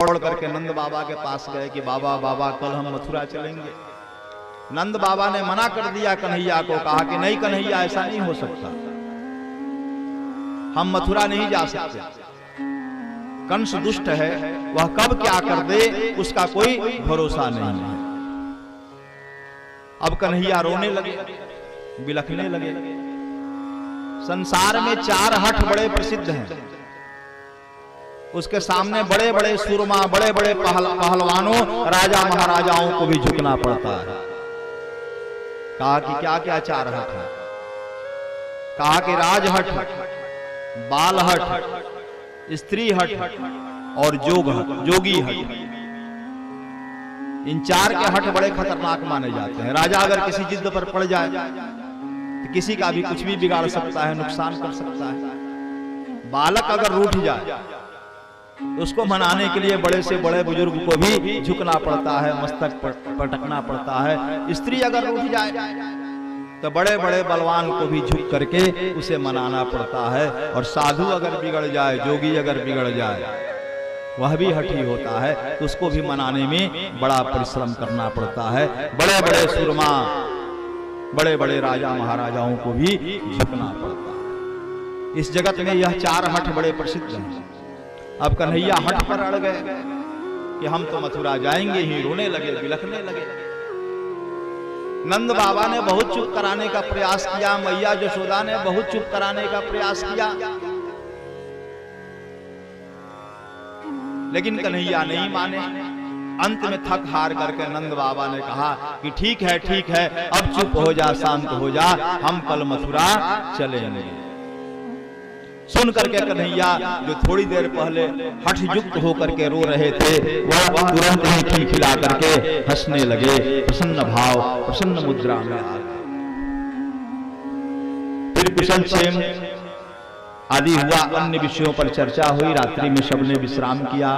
दौड़ करके नंद बाबा के पास गए कि बाबा बाबा कल हम मथुरा चलेंगे। नंद बाबा ने मना कर दिया कन्हैया को, कहा कि नहीं कन्हैया ऐसा नहीं हो सकता, हम मथुरा नहीं जा सकते। कंस दुष्ट है, वह कब क्या कर दे उसका कोई भरोसा नहीं है। अब कन्हैया रोने लगे, बिलखने लगे। संसार में 4 हठ बड़े प्रसिद्ध हैं, उसके सामने बड़े बड़े सूरमा, बड़े बड़े पहलवानों, राजा महाराजाओं को भी झुकना पड़ता है। कहा कि क्या क्या 4 हठ है? कहा कि राजहठ, बाल हठ, स्त्री हठ और जोगी हठ। इन 4 के हठ बड़े खतरनाक माने जाते हैं। राजा अगर किसी जिद पर पड़ जाए तो किसी का भी कुछ भी बिगाड़ सकता है, नुकसान कर सकता है। बालक अगर रूठ जाए तो उसको मनाने के लिए बड़े से बड़े बुजुर्ग को भी झुकना पड़ता है, मस्तक पटकना पड़ता है। स्त्री अगर रूठ जाए तो बड़े बड़े बलवान को भी झुक करके उसे मनाना पड़ता है। और साधु अगर बिगड़ जाए, जोगी अगर बिगड़ जाए, वह भी हठी होता है, तो उसको भी मनाने में बड़ा परिश्रम करना पड़ता है। बड़े बड़े सुरमा, बड़े बड़े राजा महाराजाओं को भी झुकना पड़ता है। इस जगत में यह 4 हठ बड़े प्रसिद्ध हैं। अब कन्हैया हठ पर अड़ गए कि हम तो मथुरा जाएंगे ही, रोने लगे, बिलखने लगे। नंद बाबा ने बहुत चुप कराने का प्रयास किया, मैया यशोदा ने बहुत चुप कराने का प्रयास किया, लेकिन कन्हैया नहीं माने। अंत में थक हार करके नंद बाबा ने कहा कि ठीक है, अब चुप हो जा, शांत हो जा, हम कल मथुरा चलेंगे। सुन करके कन्हैया, जो थोड़ी देर पहले हठ युक्त होकर के रो रहे थे, वह तुरंत ही खिलखिला करके हंसने लगे, प्रसन्न भाव, प्रसन्न मुद्रा में आ गए। फिर कुशल क्षेम आदि हुआ, अन्य विषयों पर चर्चा हुई। रात्रि में सबने विश्राम किया।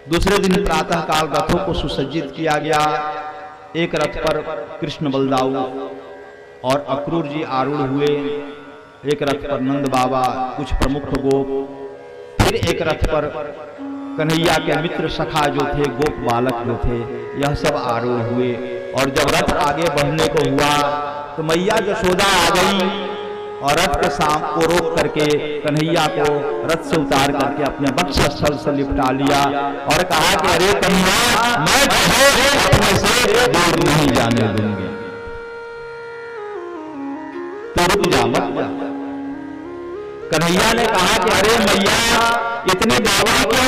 दूसरे दिन प्रातः काल रथों को सुसज्जित किया गया। एक रथ पर कृष्ण बलदाऊ और अक्रूर जी आरूढ़ हुए, एक रथ पर नंद बाबा, कुछ प्रमुख गोप, फिर एक रथ पर कन्हैया के मित्र सखा जो थे, गोप बालक जो थे, यह सब आरूढ़ हुए। और जब रथ आगे बढ़ने को हुआ तो मैया यशोदा आ गई और रथ के साम को रोक करके कन्हैया को रथ से उतार करके अपने वक्षस्थल से लिपटा लिया और कहा कि अरे कन्हैया, मैं तुझे अपने से दूर नहीं जाने दूंगी, तो रुक जा, मत जा। कन्हैया ने कहा कि अरे मैया, इतनी बावली क्यों